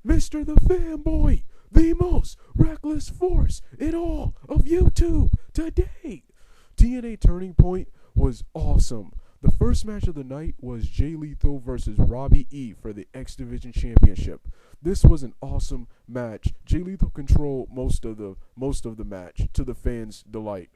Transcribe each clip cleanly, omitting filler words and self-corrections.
Mr. the Fanboy, the most reckless force in all of YouTube today. TNA Turning Point was awesome. The first match of the night was Jay Lethal versus Robbie E for the X Division Championship. This was an awesome match. Jay Lethal controlled most of the match to the fans' delight.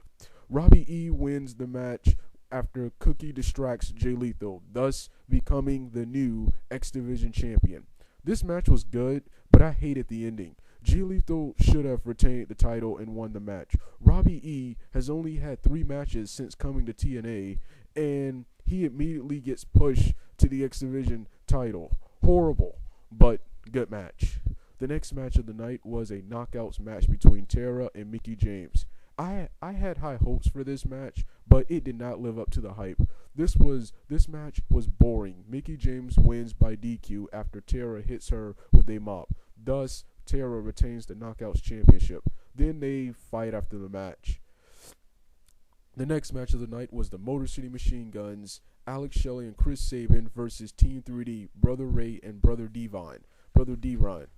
Robbie E wins the match after Cookie distracts Jay Lethal, thus becoming the new X Division champion. This match was good, but I hated the ending. Jay Lethal should have retained the title and won the match. Robbie E has only had 3 matches since coming to TNA, and he immediately gets pushed to the X Division title. Horrible, but good match. The next match of the night was a knockouts match between Tara and Mickie James. I had high hopes for this match, but it did not live up to the hype. This match was boring. Mickie James wins by DQ after Tara hits her with a mop. Thus, Tara retains the Knockouts Championship. Then they fight after the match. The next match of the night was the Motor City Machine Guns, Alex Shelley and Chris Sabin versus Team 3D, Brother Ray and Brother Devon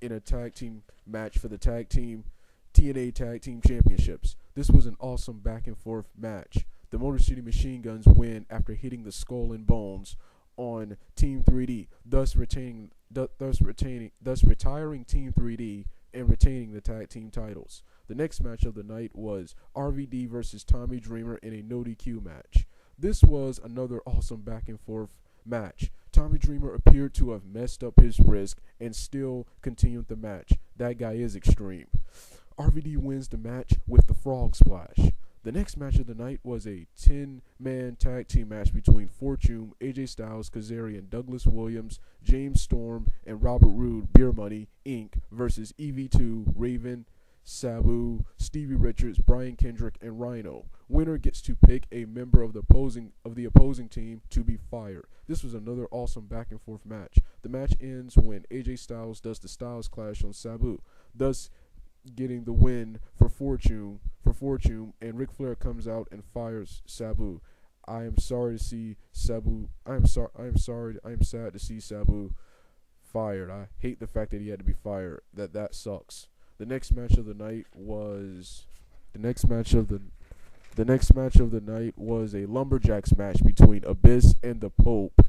in a tag team match for the TNA Tag Team Championships. This was an awesome back and forth match. The Motor City Machine Guns win after hitting the Skull and Bones on Team 3D, thus retiring Team 3D and retaining the tag team titles. The next match of the night was RVD versus Tommy Dreamer in a no DQ match. This was another awesome back and forth match. Tommy Dreamer appeared to have messed up his wrist and still continued the match. That guy is extreme. RVD wins the match with the Frog Splash. The next match of the night was a 10-man tag team match between Fortune, AJ Styles, Kazarian, Douglas Williams, James Storm, and Robert Roode, Beer Money, Inc. versus EV2, Raven, Sabu, Stevie Richards, Brian Kendrick, and Rhino. Winner gets to pick a member of the opposing team to be fired. This was another awesome back and forth match. The match ends when AJ Styles does the Styles Clash on Sabu, thus getting the win for Fortune, and Ric Flair comes out and fires Sabu. I am sad to see Sabu fired. I hate the fact that he had to be fired. That sucks. The next match of the night was a Lumberjacks match between Abyss and the Pope,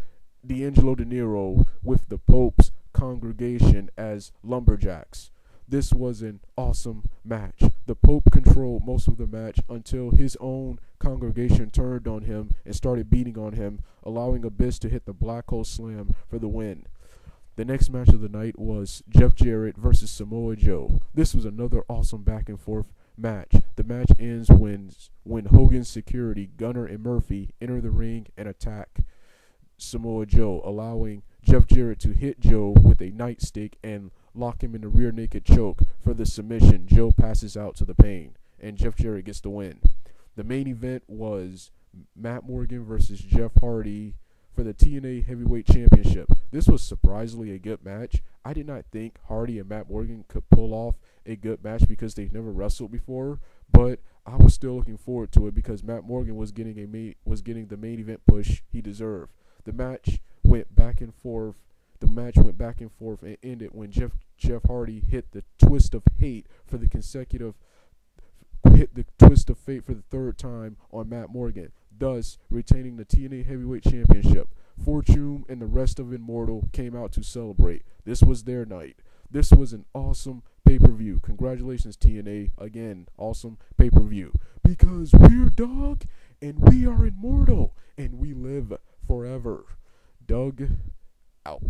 D'Angelo De Niro with the Pope's congregation as Lumberjacks. This was an awesome match. The Pope controlled most of the match until his own congregation turned on him and started beating on him, allowing Abyss to hit the Black Hole Slam for the win. The next match of the night was Jeff Jarrett versus Samoa Joe. This was another awesome back and forth match. The match ends when Hogan's security, Gunner and Murphy, enter the ring and attack Samoa Joe, allowing Jeff Jarrett to hit Joe with a nightstick and lock him in the rear naked choke for the submission. Joe passes out to the pain, and Jeff Jarrett gets the win. The main event was Matt Morgan versus Jeff Hardy for the TNA Heavyweight Championship. This was surprisingly a good match. I did not think Hardy and Matt Morgan could pull off a good match because they've never wrestled before, but I was still looking forward to it because Matt Morgan was getting the main event push he deserved. The match went back and forth and ended when Jeff Hardy hit the twist of fate for the third time on Matt Morgan, thus retaining the TNA Heavyweight Championship. Fortune and the rest of Immortal came out to celebrate. This was their night. This was an awesome pay-per-view. Congratulations, TNA. Again, awesome pay-per-view. Because we're Doug, and we are immortal, and we live forever. Doug out.